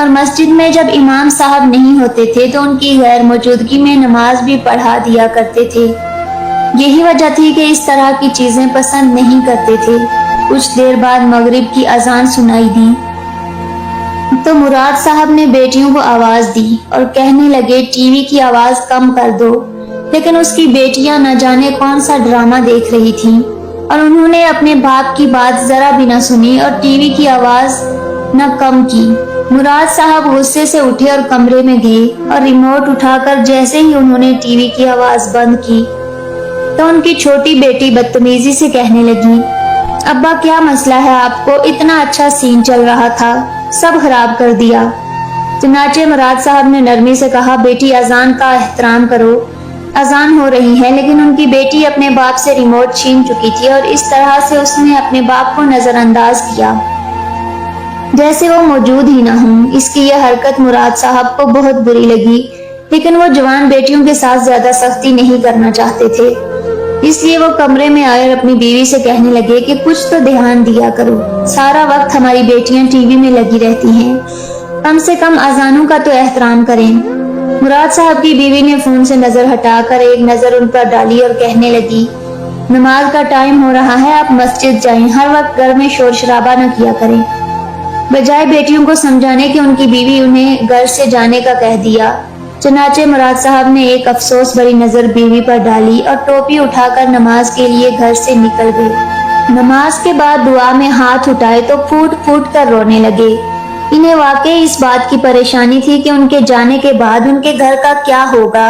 اور مسجد میں جب امام صاحب نہیں ہوتے تھے تو ان کی غیر موجودگی میں نماز بھی پڑھا دیا کرتے تھے۔ یہی وجہ تھی کہ اس طرح کی چیزیں پسند نہیں کرتے تھے۔ کچھ دیر بعد مغرب کی اذان سنائی دی تو مراد صاحب نے بیٹیوں کو آواز دی اور کہنے لگے ٹی وی کی آواز کم کر دو، لیکن اس کی بیٹیاں نہ جانے کون سا ڈرامہ دیکھ رہی تھیں اور انہوں نے اپنے باپ کی بات ذرا بھی نہ سنی اور ٹی وی کی آواز نہ کم کی۔ مراد صاحب غصے سے اٹھے اور کمرے میں گئے اور ریموٹ اٹھا کر جیسے ہی انہوں نے ٹی وی کی آواز بند کی تو ان کی چھوٹی بیٹی بدتمیزی سے کہنے لگی، ابا کیا مسئلہ ہے آپ کو؟ اتنا اچھا سین چل رہا تھا، سب خراب کر دیا۔ چنانچہ مراد صاحب نے نرمی سے کہا، بیٹی اذان کا احترام کرو، اذان ہو رہی ہے۔ لیکن ان کی بیٹی اپنے باپ سے ریموٹ چھین چکی تھی اور اس طرح سے اس نے اپنے باپ کو نظر انداز کیا جیسے وہ موجود ہی نہ ہوں۔ اس کی یہ حرکت مراد صاحب کو بہت بری لگی، لیکن وہ جوان بیٹیوں کے ساتھ زیادہ سختی نہیں کرنا چاہتے تھے، اس لیے وہ کمرے میں آئے اور اپنی بیوی سے کہنے لگے کہ کچھ تو دھیان دیا کرو، سارا وقت ہماری بیٹیاں ٹی وی میں لگی رہتی ہیں، کم سے کم اذانوں کا تو احترام کریں۔ مراد صاحب کی بیوی نے فون سے نظر ہٹا کر ایک نظر ان پر ڈالی اور کہنے لگی، نماز کا ٹائم ہو رہا ہے، آپ مسجد جائیں، ہر وقت گھر میں شور شرابہ نہ کیا کریں۔ بجائے بیٹیوں کو سمجھانے کہ ان کی بیوی انہیں گھر سے جانے کا کہہ دیا، چنانچہ مراد صاحب نے ایک افسوس بھری نظر بیوی پر ڈالی اور ٹوپی اٹھا کر نماز کے لیے گھر سے نکل گئے۔ نماز کے بعد دعا میں ہاتھ اٹھائے تو پھوٹ پھوٹ کر رونے لگے۔ انہیں واقعی اس بات کی پریشانی تھی کہ ان کے جانے کے بعد ان کے گھر کا کیا ہوگا۔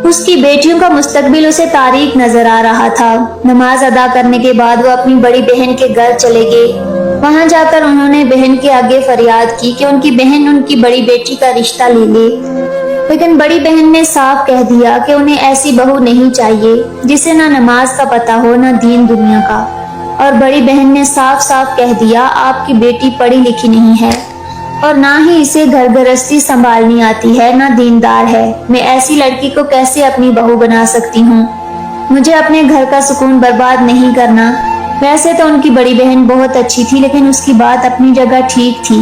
اس کی بیٹیوں کا مستقبل اسے تاریک نظر آ رہا تھا۔ نماز ادا کرنے کے بعد وہ اپنی بڑی بہن کے گھر چلے گئے۔ وہاں جا کر انہوں نے بہن کے آگے فریاد کی کہ ان کی بہن ان کی بڑی بیٹی کا رشتہ لے لے، لیکن بڑی بہن نے صاف کہہ دیا کہ انہیں ایسی بہو نہیں چاہیے جسے نہ نماز کا پتہ ہو نہ دین دنیا کا، اور بڑی بہن نے صاف صاف کہہ دیا آپ کی بیٹی پڑھی لکھی نہیں ہے اور نہ ہی اسے گھر گرہستی سنبھالنی آتی ہے، نہ دیندار ہے، میں ایسی لڑکی کو کیسے اپنی بہو بنا سکتی ہوں؟ مجھے اپنے گھر کا سکون برباد نہیں کرنا۔ ویسے تو ان کی بڑی بہن بہت اچھی تھی، لیکن اس کی بات اپنی جگہ ٹھیک تھی،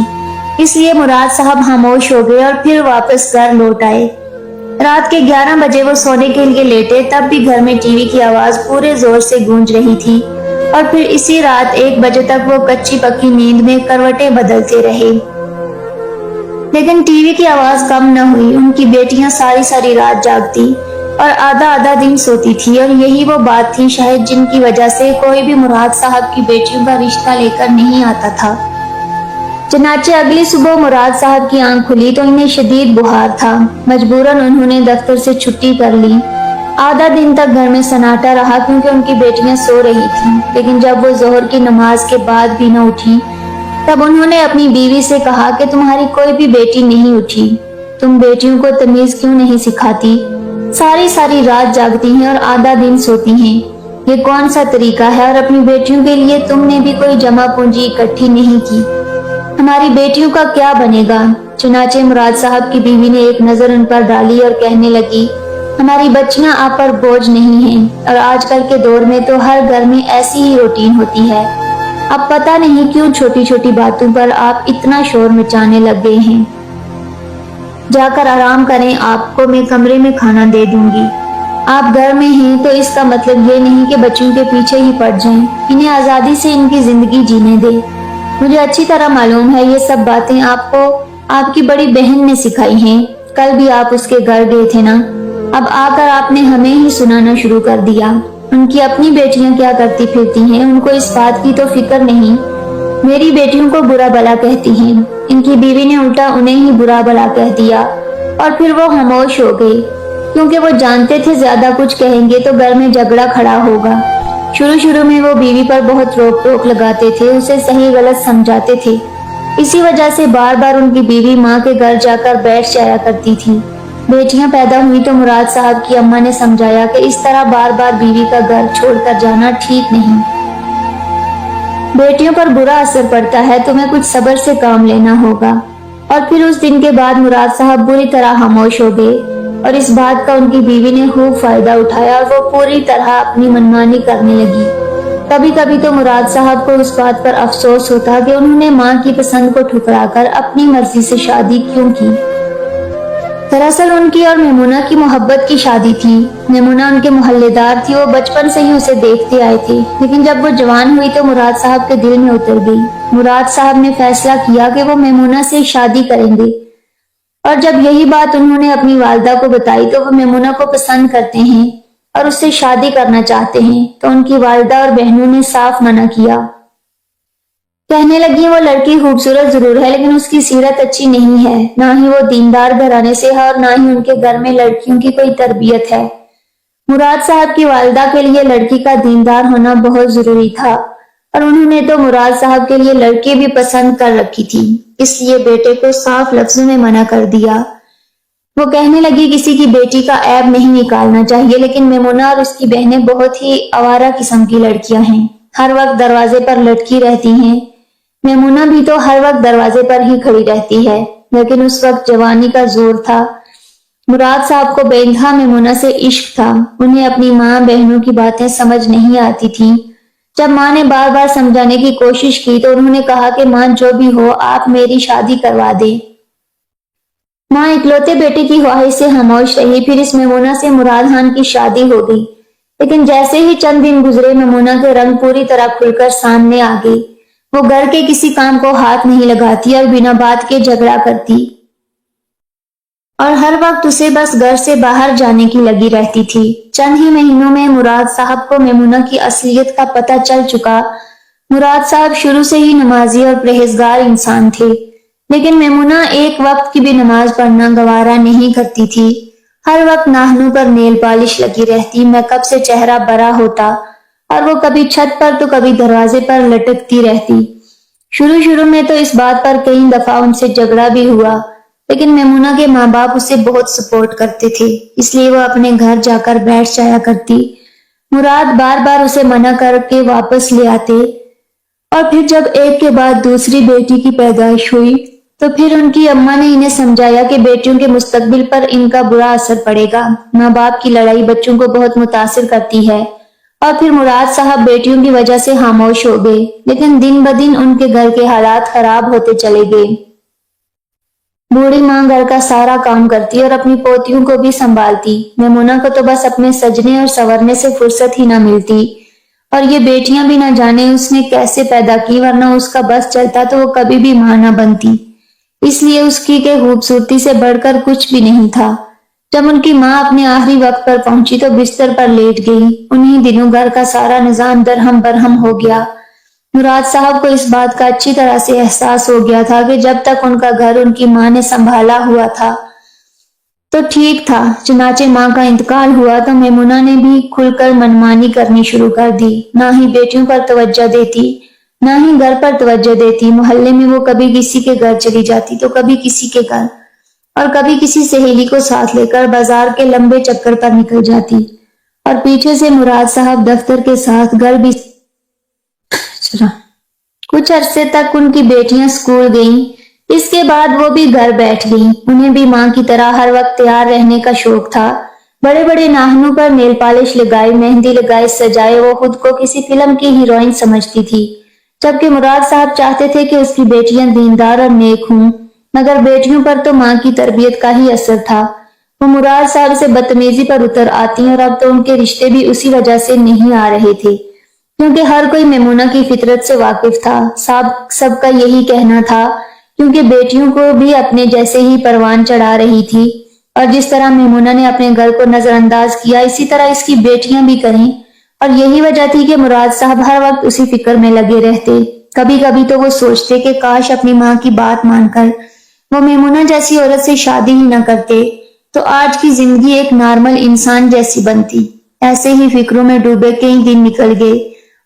اس لیے مراد صاحب خاموش ہو گئے اور پھر واپس گھر لوٹ آئے۔ رات کے 11 بجے وہ سونے کے لیے لیٹے، تب بھی گھر میں ٹی وی کی آواز پورے زور سے گونج رہی تھی اور پھر اسی رات 1 بجے تک وہ کچی پکی نیند میں کروٹیں بدلتے رہے، لیکن ٹی وی کی آواز کم نہ ہوئی۔ ان کی بیٹیاں ساری ساری رات جاگتی اور آدھا آدھا دن سوتی تھی، اور یہی وہ بات تھی شاید جن کی وجہ سے کوئی بھی مراد صاحب کی بیٹیوں کا رشتہ لے کر نہیں آتا تھا۔ چنانچہ اگلی صبح مراد صاحب کی آنکھ کھلی تو انہیں شدید بخار تھا۔ مجبوراً انہوں نے دفتر سے چھٹی کر لی۔ آدھا دن تک گھر میں سناٹا رہا کیونکہ ان کی بیٹیاں سو رہی تھیں، لیکن جب وہ ظہر کی نماز کے بعد بھی نہ اٹھی تب انہوں نے اپنی بیوی سے کہا کہ تمہاری کوئی بھی بیٹی نہیں اٹھی، تم بیٹیوں کو تمیز کیوں نہیں سکھاتی؟ ساری ساری رات جاگتی ہیں اور آدھا دن سوتی ہیں، یہ کون سا طریقہ ہے؟ اور اپنی بیٹیوں کے لیے تم نے بھی کوئی جمع پونجی اکٹھی نہیں کی، ہماری بیٹیوں کا کیا بنے گا؟ چنانچہ مراد صاحب کی بیوی نے ایک نظر ان پر ڈالی اور کہنے لگی، ہماری بچیاں آپ پر بوجھ نہیں ہیں، اور آج کل کے دور میں تو ہر گھر میں ایسی ہی روٹین ہوتی ہے، اب پتہ نہیں کیوں چھوٹی چھوٹی باتوں پر آپ اتنا شور مچانے لگ گئے ہیں، جا کر آرام کریں، آپ کو میں کمرے میں کھانا دے دوں گی۔ آپ گھر میں ہیں تو اس کا مطلب یہ نہیں کہ بچوں کے پیچھے ہی پڑ جائیں، انہیں آزادی سے ان کی زندگی جینے دیں۔ مجھے اچھی طرح معلوم ہے یہ سب باتیں آپ کو آپ کی بڑی بہن نے سکھائی ہیں، کل بھی آپ اس کے گھر گئے تھے نا، اب آ کر آپ نے ہمیں ہی سنانا شروع کر دیا۔ ان کی اپنی بیٹیاں کیا کرتی پھرتی ہیں، ان کو اس بات کی تو فکر نہیں، میری بیٹیوں کو برا بلا کہتی ہیں۔ ان کی بیوی نے الٹا انہیں ہی برا بلا کہہ دیا اور پھر وہ خاموش ہو گئے کیونکہ وہ جانتے تھے زیادہ کچھ کہیں گے تو گھر میں جھگڑا کھڑا ہوگا۔ شروع میں وہ بیوی پر بہت روک ٹوک لگاتے تھے، اسے صحیح غلط سمجھاتے تھے، اسی وجہ سے بار بار ان کی بیوی ماں کے گھر جا کر بیٹھ جایا کرتی تھی۔ بیٹیاں پیدا ہوئی تو مراد صاحب کی اماں نے سمجھایا کہ اس طرح بار بار بیوی کا گھر چھوڑ کر جانا ٹھیک نہیں، بیٹیوں پر برا اثر پڑتا ہے، تمہیں کچھ صبر سے کام لینا ہوگا۔ اور پھر اس دن کے بعد مراد صاحب بری طرح خاموش ہو گئے، اور اس بات کا ان کی بیوی نے خوب فائدہ اٹھایا اور وہ پوری طرح اپنی منمانی کرنے لگی۔ کبھی کبھی تو مراد صاحب کو اس بات پر افسوس ہوتا کہ انہوں نے ماں کی پسند کو ٹھکرا کر اپنی مرضی سے شادی کیوں کی۔ دراصل ان کی اور میمونہ کی محبت کی شادی تھی۔ میمونہ ان کے محلے دار تھی، وہ بچپن سے ہی اسے دیکھتے آئے تھے، لیکن جب وہ جوان ہوئی تو مراد صاحب کے دل میں اتر گئی۔ مراد صاحب نے فیصلہ کیا کہ وہ میمونہ سے شادی کریں گے، اور جب یہی بات انہوں نے اپنی والدہ کو بتائی تو وہ میمونہ کو پسند کرتے ہیں اور اس سے شادی کرنا چاہتے ہیں، تو ان کی والدہ اور بہنوں نے صاف منع کیا۔ کہنے لگی وہ لڑکی خوبصورت ضرور ہے لیکن اس کی سیرت اچھی نہیں ہے، نہ ہی وہ دیندار گھرانے سے ہے اور نہ ہی ان کے گھر میں لڑکیوں کی کوئی تربیت ہے۔ مراد صاحب کی والدہ کے لیے لڑکی کا دیندار ہونا بہت ضروری تھا، اور انہوں نے تو مراد صاحب کے لیے لڑکی بھی پسند کر رکھی تھی، اس لیے بیٹے کو صاف لفظوں میں منع کر دیا۔ وہ کہنے لگی کسی کی بیٹی کا عیب نہیں نکالنا چاہیے، لیکن میمونہ اور اس کی بہنیں بہت ہی آوارہ قسم کی لڑکیاں ہیں، ہر وقت دروازے پر لٹکی رہتی ہیں۔ میمونہ بھی تو ہر وقت دروازے پر ہی کھڑی رہتی ہے، لیکن اس وقت جوانی کا زور تھا۔ مراد صاحب کو بے انتہا میمونہ سے عشق تھا، انہیں اپنی ماں بہنوں کی باتیں سمجھ نہیں آتی تھی۔ جب ماں نے بار بار سمجھانے کی کوشش کی تو انہوں نے کہا کہ ماں جو بھی ہو آپ میری شادی کروا دیں۔ ماں اکلوتے بیٹے کی خواہش سے خاموش رہی، پھر اس میمونہ سے مراد خان کی شادی ہو گئی، لیکن جیسے ہی چند دن گزرے میمونہ کے رنگ پوری طرح کھل کر سامنے آ گئی۔ وہ گھر کے کسی کام کو ہاتھ نہیں لگاتی اور بنا بات کے جھگڑا کرتی، اور ہر وقت اسے بس گھر سے باہر جانے کی لگی رہتی تھی۔ چند ہی مہینوں میں مراد صاحب کو میمونہ کی اصلیت کا پتہ چل چکا۔ مراد صاحب شروع سے ہی نمازی اور پرہیزگار انسان تھے، لیکن میمونہ ایک وقت کی بھی نماز پڑھنا گوارا نہیں کرتی تھی۔ ہر وقت ناخنوں پر نیل پالش لگی رہتی، میک اپ سے چہرہ بھرا ہوتا، اور وہ کبھی چھت پر تو کبھی دروازے پر لٹکتی رہتی۔ شروع میں تو اس بات پر کئی دفعہ ان سے جھگڑا بھی ہوا، لیکن میمونہ کے ماں باپ اسے بہت سپورٹ کرتے تھے، اس لیے وہ اپنے گھر جا کر بیٹھ جایا کرتی۔ مراد بار بار اسے منع کر کے واپس لے آتے، اور پھر جب ایک کے بعد دوسری بیٹی کی پیدائش ہوئی تو پھر ان کی اماں نے انہیں سمجھایا کہ بیٹیوں کے مستقبل پر ان کا برا اثر پڑے گا۔ ماں باپ کی لڑائی بچوں کو بہت متاثر کرتی ہے، اور پھر مراد صاحب بیٹیوں کی وجہ سے خاموش ہو گئے، لیکن دن بدن ان کے گھر کے حالات خراب ہوتے چلے گئے۔ بوڑھی ماں گھر کا سارا کام کرتی اور اپنی پوتیوں کو بھی سنبھالتی۔ میمونہ کو تو بس اپنے سجنے اور سنورنے سے فرصت ہی نہ ملتی، اور یہ بیٹیاں بھی نہ جانے اس نے کیسے پیدا کی، ورنہ اس کا بس چلتا تو وہ کبھی بھی ماں نہ بنتی۔ اس لیے اس کی کہ خوبصورتی سے بڑھ کر کچھ بھی نہیں تھا۔ جب ان کی ماں اپنے آخری وقت پر پہنچی تو بستر پر لیٹ گئی۔ انہی دنوں گھر کا سارا نظام درہم برہم ہو گیا۔ مراد صاحب کو اس بات کا اچھی طرح سے احساس ہو گیا تھا کہ جب تک ان کا گھر ان کی ماں نے سنبھالا ہوا تھا تو ٹھیک تھا، چنانچہ ماں کا انتقال ہوا تو میمونہ نے بھی کھل کر منمانی کرنی شروع کر دی، نہ ہی بیٹیوں پر توجہ دیتی، نہ ہی گھر پر توجہ دیتی۔ محلے میں وہ کبھی کسی کے گھر چلی جاتی تو کبھی کسی کے گھر، اور کبھی کسی سہیلی کو ساتھ لے کر بازار کے لمبے چکر پر نکل جاتی، اور پیچھے سے مراد صاحب دفتر کے ساتھ گھر بھی چلا۔ کچھ عرصے تک ان کی بیٹیاں سکول گئیں، اس کے بعد وہ بھی گھر بیٹھ گئیں۔ انہیں بھی ماں کی طرح ہر وقت تیار رہنے کا شوق تھا۔ بڑے بڑے ناخنوں پر نیل پالش لگائے، مہندی لگائے، سجائے وہ خود کو کسی فلم کی ہیروئن سمجھتی تھی، جبکہ مراد صاحب چاہتے تھے کہ اس کی بیٹیاں دیندار اور نیک ہوں، مگر بیٹیوں پر تو ماں کی تربیت کا ہی اثر تھا۔ وہ مراد صاحب سے بدتمیزی پر اتر آتی، اور اب تو ان کے رشتے بھی اسی وجہ سے نہیں آ رہے تھے، کیونکہ ہر کوئی میمونہ کی فطرت سے واقف تھا۔ سب کا یہی کہنا تھا کیونکہ بیٹیوں کو بھی اپنے جیسے ہی پروان چڑھا رہی تھی، اور جس طرح میمونہ نے اپنے گھر کو نظر انداز کیا اسی طرح اس کی بیٹیاں بھی کریں، اور یہی وجہ تھی کہ مراد صاحب ہر وقت اسی فکر میں لگے رہتے۔ کبھی کبھی تو وہ سوچتے کہ کاش اپنی ماں کی بات مان کر وہ میمونہ جیسی عورت سے شادی ہی نہ کرتے تو آج کی زندگی ایک نارمل انسان جیسی بنتی۔ ایسے ہی فکروں میں ڈوبے کئی دن نکل گئے،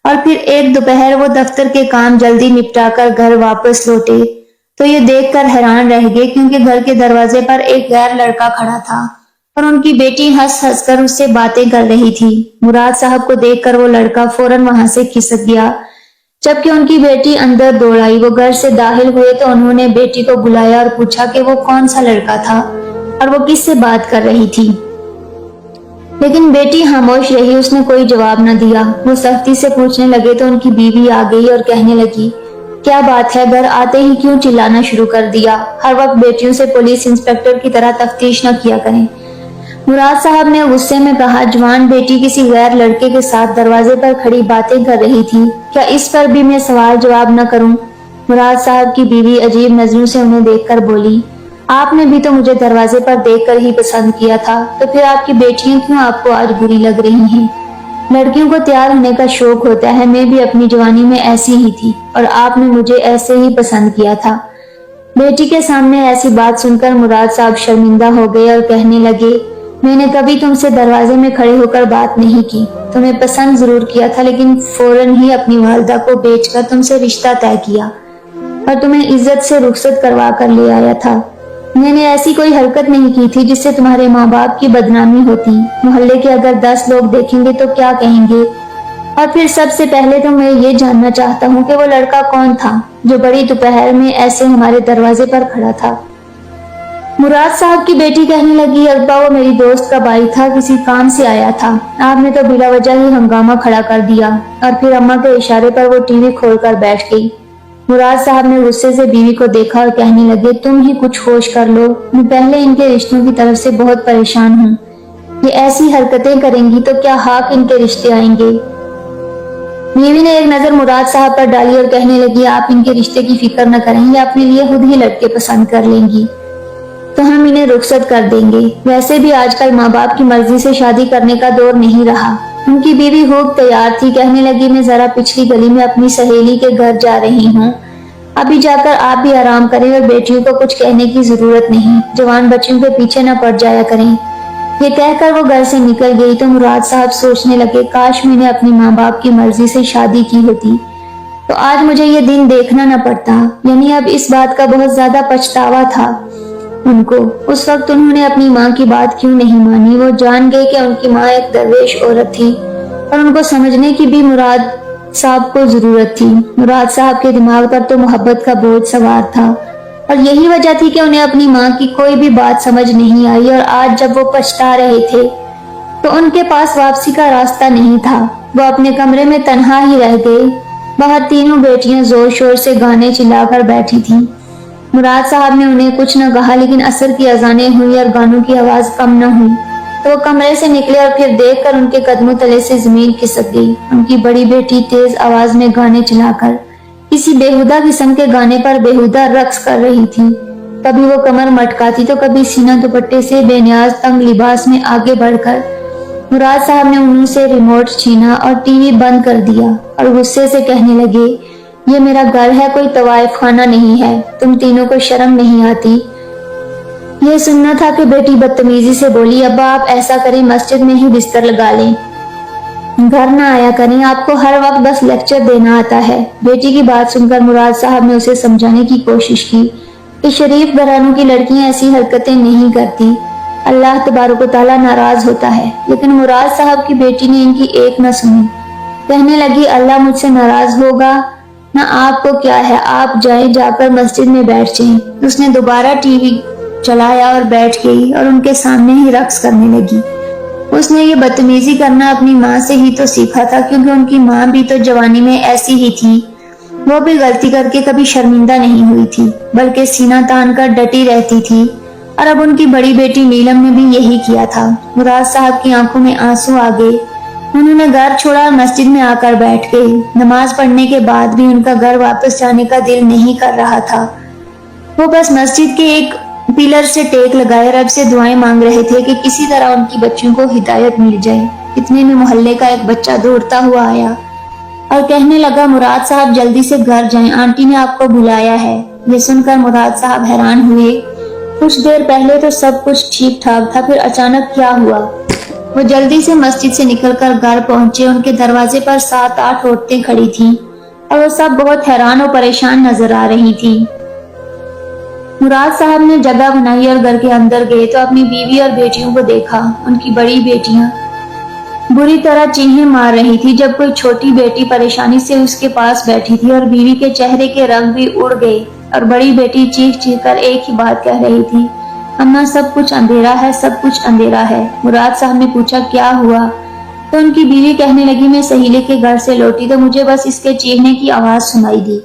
اور پھر ایک دوپہر وہ دفتر کے کام جلدی نپٹا کر گھر واپس لوٹے تو یہ دیکھ کر حیران رہ گئے کیونکہ گھر کے دروازے پر ایک غیر لڑکا کھڑا تھا، اور ان کی بیٹی ہنس ہنس کر اس سے باتیں کر رہی تھی۔ مراد صاحب کو دیکھ کر وہ لڑکا فوراً وہاں سے کھسک گیا، جبکہ ان کی بیٹی اندر دوڑ آئی۔ وہ گھر سے داخل ہوئے تو انہوں نے بیٹی کو بلایا اور پوچھا کہ وہ کون سا لڑکا تھا اور وہ کس سے بات کر رہی تھی۔ لیکن بیٹی خاموش رہی، اس نے کوئی جواب نہ دیا۔ وہ سختی سے پوچھنے لگے تو ان کی بیوی آ گئی اور کہنے لگی، کیا بات ہے، گھر آتے ہی کیوں چلانا شروع کر دیا؟ ہر وقت بیٹیوں سے پولیس انسپکٹر کی طرح تفتیش نہ کیا کریں۔ مراد صاحب نے غصے میں کہا، جوان بیٹی کسی غیر لڑکے کے ساتھ دروازے پر کھڑی باتیں کر رہی تھی، کیا اس پر بھی میں سوال جواب نہ کروں؟ مراد صاحب کی بیوی عجیب نظروں سے انہیں دیکھ کر بولی، آپ نے بھی تو مجھے دروازے پر دیکھ کر ہی پسند کیا تھا، تو پھر آپ کی بیٹیاں کیوں آپ کو آج بری لگ رہی ہیں؟ لڑکیوں کو تیار ہونے کا شوق ہوتا ہے، میں بھی اپنی جوانی میں ایسی ہی تھی اور آپ نے مجھے ایسے ہی پسند کیا تھا۔ بیٹی کے سامنے ایسی بات سن کر مراد صاحب شرمندہ ہو گئے اور کہنے لگے، میں نے کبھی تم سے دروازے میں کھڑے ہو کر بات نہیں کی، تمہیں پسند ضرور کیا تھا، لیکن فوراً ہی اپنی والدہ کو بیچ کر تم سے رشتہ طے کیا اور تمہیں عزت سے رخصت کروا کر لے آیا تھا۔ میں نے ایسی کوئی حرکت نہیں کی تھی جس سے تمہارے ماں باپ کی بدنامی ہوتی، محلے کے اگر 10 لوگ دیکھیں گے تو کیا کہیں گے؟ اور پھر سب سے پہلے تو میں یہ جاننا چاہتا ہوں کہ وہ لڑکا کون تھا جو بڑی دوپہر میں ایسے ہمارے دروازے پر کھڑا تھا؟ مراد صاحب کی بیٹی کہنے لگی، ابا وہ میری دوست کا بھائی تھا، کسی کام سے آیا تھا، آپ نے تو بلا وجہ ہی ہنگامہ کھڑا کر دیا، اور پھر اماں کے اشارے پر وہ ٹی وی کھول کر بیٹھ گئی۔ مراد صاحب نے غصے سے بیوی کو دیکھا اور کہنے لگے، تم ہی کچھ ہوش کر لو، میں پہلے ان کے رشتوں کی طرف سے بہت پریشان ہوں، یہ ایسی حرکتیں کریں گی تو کیا حق ان کے رشتے آئیں گے؟ بیوی نے ایک نظر مراد صاحب پر ڈالی اور کہنے لگی، آپ ان کے رشتے کی فکر نہ کریں، یہ اپنے لیے خود ہی لڑکے پسند کر لیں گی تو ہم انہیں رخصت کر دیں گے، ویسے بھی آج کل ماں باپ کی مرضی سے شادی کرنے کا دور نہیں رہا۔ ان کی بیوی خوب تیار تھی، کہنے لگی، میں ذرا پچھلی گلی میں اپنی سہیلی کے گھر جا رہی ہوں، ابھی جا کر آپ بھی آرام کریں اور بیٹیوں کو کچھ کہنے کی ضرورت نہیں، جوان بچوں کے پیچھے نہ پڑ جایا کریں۔ یہ کہہ کر وہ گھر سے نکل گئی تو مراد صاحب سوچنے لگے، کاش میں نے اپنی ماں باپ کی مرضی سے شادی کی ہوتی تو آج مجھے یہ دن دیکھنا نہ پڑتا، یعنی اب اس بات کا بہت زیادہ پچھتاوا تھا ان کو۔ اس وقت انہوں نے اپنی ماں کی بات کیوں نہیں مانی؟ وہ جان گئے کہ ان کی ماں ایک درویش عورت تھی اور ان کو سمجھنے کی بھی مراد صاحب کو ضرورت تھی۔ مراد صاحب کے دماغ پر تو محبت کا بوجھ سوار تھا اور یہی وجہ تھی کہ انہیں اپنی ماں کی کوئی بھی بات سمجھ نہیں آئی، اور آج جب وہ پچھتا رہے تھے تو ان کے پاس واپسی کا راستہ نہیں تھا۔ وہ اپنے کمرے میں تنہا ہی رہ گئے، باہر تینوں بیٹیاں زور شور سے گانے چلا کر بیٹھی تھیں۔ مراد صاحب نے انہیں کچھ نہ کہا، لیکن عصر کی اذانیں ہوئی اور گانوں کی آواز کم نہ ہوئی تو وہ کمرے سے نکلے اور پھر دیکھ کر ان کے قدموں تلے سے زمین کھسک گئی۔ ان کی بڑی بیٹی تیز آواز میں گانے چلا کر کسی بےہودہ قسم کے گانے پر بےہودہ رقص کر رہی تھی، کبھی وہ کمر مٹکاتی تو کبھی سینہ دوپٹے سے بے نیاز تنگ لباس میں آگے بڑھ کر۔ مراد صاحب نے انہوں سے ریموٹ چھینا اور ٹی وی بند کر دیا اور غصے سے کہنے لگے، یہ میرا گھر ہے، کوئی طوائف خانہ نہیں ہے، تم تینوں کو شرم نہیں آتی؟ یہ سننا تھا کہ بیٹی بدتمیزی سے بولی، ابا آپ ایسا کریں، مسجد میں ہی بستر لگا لیں، گھر نہ آیا کریں، آپ کو ہر وقت بس لیکچر دینا آتا ہے۔ بیٹی کی بات سن کر مراد صاحب نے اسے سمجھانے کی کوشش کی کہ شریف گھرانوں کی لڑکیاں ایسی حرکتیں نہیں کرتی، اللہ تبارک و تعالیٰ ناراض ہوتا ہے، لیکن مراد صاحب کی بیٹی نے ان کی ایک نہ سنی، کہنے لگی، اللہ مجھ سے ناراض ہوگا نہ آپ کو کیا ہے، آپ جائیں، جا کر مسجد میں بیٹھ جائیں۔ اس نے دوبارہ ٹی وی چلایا اور بیٹھ گئی اور ان کے سامنے ہی رقص کرنے لگی۔ اس نے یہ بدتمیزی کرنا اپنی ماں سے ہی تو سیکھا تھا، کیونکہ ان کی ماں بھی تو جوانی میں ایسی ہی تھی، وہ بھی غلطی کر کے کبھی شرمندہ نہیں ہوئی تھی، بلکہ سینہ تان کر ڈٹی رہتی تھی، اور اب ان کی بڑی بیٹی نیلم نے بھی یہی کیا تھا۔ مراد صاحب کی آنکھوں میں آنسو آ گئے، انہوں نے گھر چھوڑا اور مسجد میں آ کر بیٹھ گئے۔ نماز پڑھنے کے بعد بھی ان کا گھر واپس جانے کا دل نہیں کر رہا تھا، وہ بس مسجد کے ایک پلر سے ٹیک لگائے رب سے دعائیں مانگ رہے تھے کہ کسی طرح ان کی بچیوں کو ہدایت مل جائے۔ اتنے میں محلے کا ایک بچہ دوڑتا ہوا آیا اور کہنے لگا، مراد صاحب جلدی سے گھر جائیں، آنٹی نے آپ کو بلایا ہے۔ یہ سن کر مراد صاحب حیران ہوئے، کچھ دیر پہلے تو سب کچھ ٹھیک ٹھاک تھا، پھر اچانک کیا ہوا؟ وہ جلدی سے مسجد سے نکل کر گھر پہنچے، ان کے دروازے پر 7-8 عورتیں کھڑی تھیں اور وہ سب بہت حیران اور پریشان نظر آ رہی تھیں۔ مراد صاحب نے جگہ بنائی اور گھر کے اندر گئے تو اپنی بیوی اور بیٹیوں کو دیکھا۔ ان کی بڑی بیٹیاں بری طرح چیخیں مار رہی تھی، جب کوئی چھوٹی بیٹی پریشانی سے اس کے پاس بیٹھی تھی اور بیوی کے چہرے کے رنگ بھی اڑ گئے اور بڑی بیٹی چیخ چیخ کر ایک ہی بات کہہ رہی تھی، اماں سب کچھ اندھیرا ہے، سب کچھ اندھیرا ہے۔ مراد صاحب نے پوچھا کیا ہوا؟ تو ان کی بیوی کہنے لگی میں سہیلے کے گھر سے لوٹی تو مجھے بس اس کے چیخنے کی آواز سنائی دی۔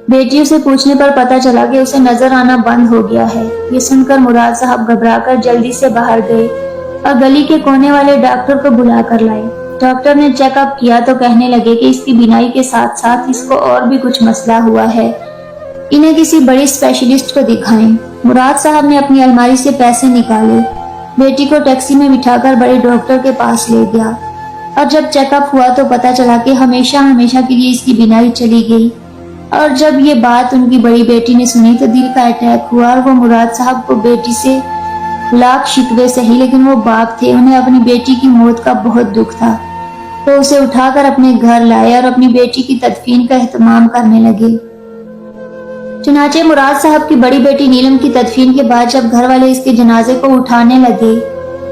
بیٹیوں سے پوچھنے پر پتا چلا کہ اسے نظر آنا بند ہو گیا ہے۔ یہ سن کر مراد صاحب گھبرا کر جلدی سے باہر گئے اور گلی کے کونے والے ڈاکٹر کو بلا کر لائے۔ ڈاکٹر نے چیک اپ کیا تو کہنے لگے کہ اس کی بینائی کے ساتھ ساتھ اس کو اور بھی کچھ مسئلہ ہوا ہے، انہیں کسی بڑے اسپیشلسٹ کو دکھائیں۔ مراد صاحب نے اپنی الماری سے پیسے نکالے، بیٹی کو ٹیکسی میں بٹھا کر بڑے ڈاکٹر کے پاس لے گیا اور جب چیک اپ ہوا تو پتا چلا کہ ہمیشہ کے لیے اس کی بینائی چلی گئی۔ اور جب یہ بات ان کی بڑی بیٹی نے سنی تو دل کا اٹیک ہوا اور وہ مراد صاحب کو بیٹی سے لاکھ شکوے سہی، لیکن وہ باپ تھے، انہیں اپنی بیٹی کی موت کا بہت دکھ تھا، تو اسے اٹھا کر اپنے گھر لائے اور اپنی بیٹی کی تدفین کا اہتمام کرنے لگے۔ چنانچہ مراد صاحب کی بڑی بیٹی نیلم کی تدفین کے بعد جب گھر والے اس کے جنازے کو اٹھانے لگے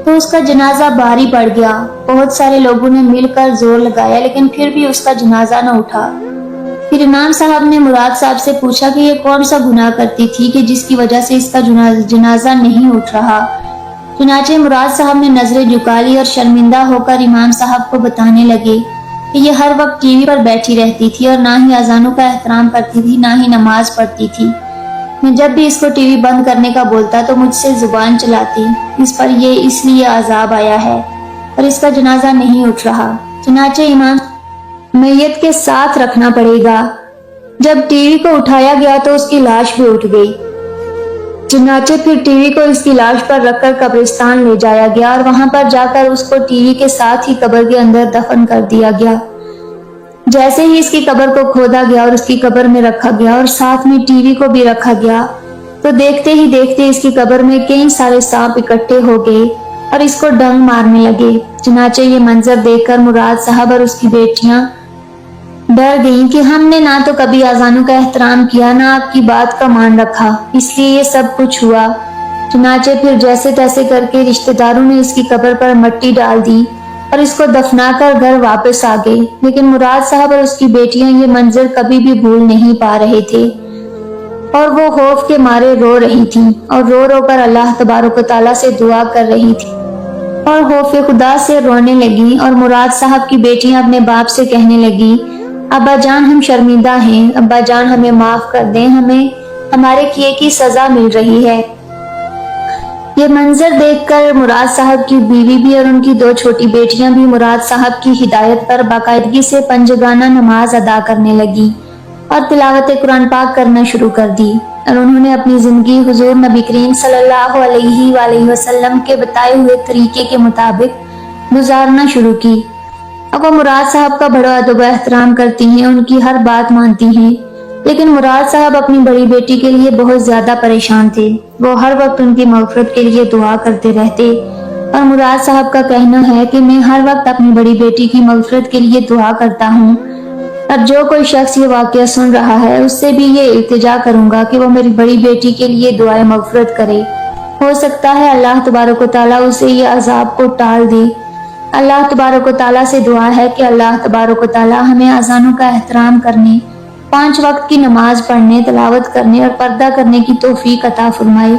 تو اس کا جنازہ بھاری پڑ گیا۔ بہت سارے لوگوں نے مل کر زور لگایا لیکن پھر بھی اس کا جنازہ نہ اٹھا۔ پھر امام صاحب نے مراد صاحب سے پوچھا کہ یہ کون سا گناہ کرتی تھی کہ جس کی وجہ سے اس کا جنازہ نہیں اٹھ رہا۔ چنانچہ مراد صاحب نے نظریں جھکا لی اور شرمندہ ہو کر امام صاحب کو بتانے لگے کہ یہ ہر وقت ٹی وی پر بیٹھی رہتی تھی اور نہ ہی اذانوں کا احترام کرتی تھی، نہ ہی نماز پڑھتی تھی۔ میں جب بھی اس کو ٹی وی بند کرنے کا بولتا تو مجھ سے زبان چلاتی، اس پر یہ اس لیے عذاب آیا ہے اور اس کا جنازہ نہیں اٹھ رہا۔ چنانچہ امام میت کے ساتھ رکھنا پڑے گا۔ جب ٹی وی کو اٹھایا گیا تو اس کی لاش بھی اٹھ گئی۔ چنانچہ پھر ٹی وی کو اس کی لاش پر رکھ کر قبرستان لے جایا گیا اور وہاں پر جا کر اس کو ٹی وی کے ساتھ ہی قبر کے اندر دفن کر دیا گیا۔ جیسے ہی اس کی قبر کو کھودا گیا اور اس کی قبر میں رکھا گیا اور ساتھ میں ٹی وی کو بھی رکھا گیا تو دیکھتے ہی دیکھتے اس کی قبر میں کئی سارے سانپ اکٹھے ہو گئے اور اس کو ڈنگ مارنے لگے۔ چنانچہ یہ منظر دیکھ کر مراد صاحب اور اس کی بیٹیاں ڈر گئیں کہ ہم نے نہ تو کبھی اذانوں کا احترام کیا، نہ آپ کی بات کا مان رکھا، اس لیے یہ سب کچھ ہوا۔ چنانچہ پھر جیسے تیسے کر کے رشتہ داروں نے اس کی قبر پر مٹی ڈال دی اور اس کو دفنا کر گھر واپس آ گئے، لیکن مراد صاحب اور اس کی بیٹیاں یہ منظر کبھی بھی بھول نہیں پا رہے تھے اور وہ خوف کے مارے رو رہی تھیں اور رو رو کر اللہ تبارک و تعالیٰ سے دعا کر رہی تھی اور خوف خدا سے رونے لگی۔ اور مراد صاحب کی بیٹیاں اپنے باپ سے کہنے لگی ابا جان ہم شرمندہ ہیں، ابا جان ہمیں معاف کر دیں، ہمیں ہمارے کیے کی سزا مل رہی ہے۔ یہ منظر دیکھ کر مراد صاحب کی بیوی بھی اور ان کی دو چھوٹی بیٹیاں بھی مراد صاحب کی ہدایت پر باقاعدگی سے پنجگانہ نماز ادا کرنے لگی اور تلاوت قرآن پاک کرنا شروع کر دی، اور انہوں نے اپنی زندگی حضور نبی کریم صلی اللہ علیہ وآلہ وسلم کے بتائے ہوئے طریقے کے مطابق گزارنا شروع کی۔ اب وہ مراد صاحب کا بڑا ادب و احترام کرتی ہیں، ان کی ہر بات مانتی ہیں، لیکن مراد صاحب اپنی بڑی بیٹی کے لیے بہت زیادہ پریشان تھے۔ وہ ہر وقت ان کی مغفرت کے لیے دعا کرتے رہتے اور مراد صاحب کا کہنا ہے کہ میں ہر وقت اپنی بڑی بیٹی کی مغفرت کے لیے دعا کرتا ہوں، اور جو کوئی شخص یہ واقعہ سن رہا ہے اس سے بھی یہ التجا کروں گا کہ وہ میری بڑی بیٹی کے لیے دعائیں مغفرت کرے، ہو سکتا ہے اللہ تبارک و تعالیٰ اسے یہ عذاب کو ٹال دے۔ اللہ تبارک و تعالیٰ سے دعا ہے کہ اللہ تبارک و تعالیٰ ہمیں اذانوں کا احترام کرنے، 5 وقت کی نماز پڑھنے، تلاوت کرنے اور پردہ کرنے کی توفیق عطا فرمائے،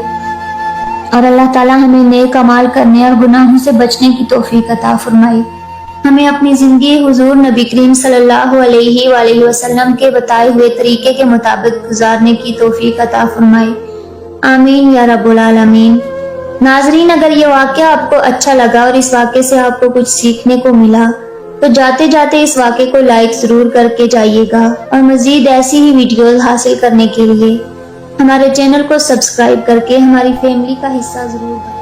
اور اللہ تعالیٰ ہمیں نیک اعمال کرنے اور گناہوں سے بچنے کی توفیق عطا فرمائے۔ ہمیں اپنی زندگی حضور نبی کریم صلی اللہ علیہ وآلہ وسلم کے بتائے ہوئے طریقے کے مطابق گزارنے کی توفیق عطا فرمائے، آمین یا رب العالمین۔ ناظرین، اگر یہ واقعہ آپ کو اچھا لگا اور اس واقعے سے آپ کو کچھ سیکھنے کو ملا تو جاتے جاتے اس واقعے کو لائک ضرور کر کے جائیے گا، اور مزید ایسی ہی ویڈیوز حاصل کرنے کے لیے ہمارے چینل کو سبسکرائب کر کے ہماری فیملی کا حصہ ضرور بنیں۔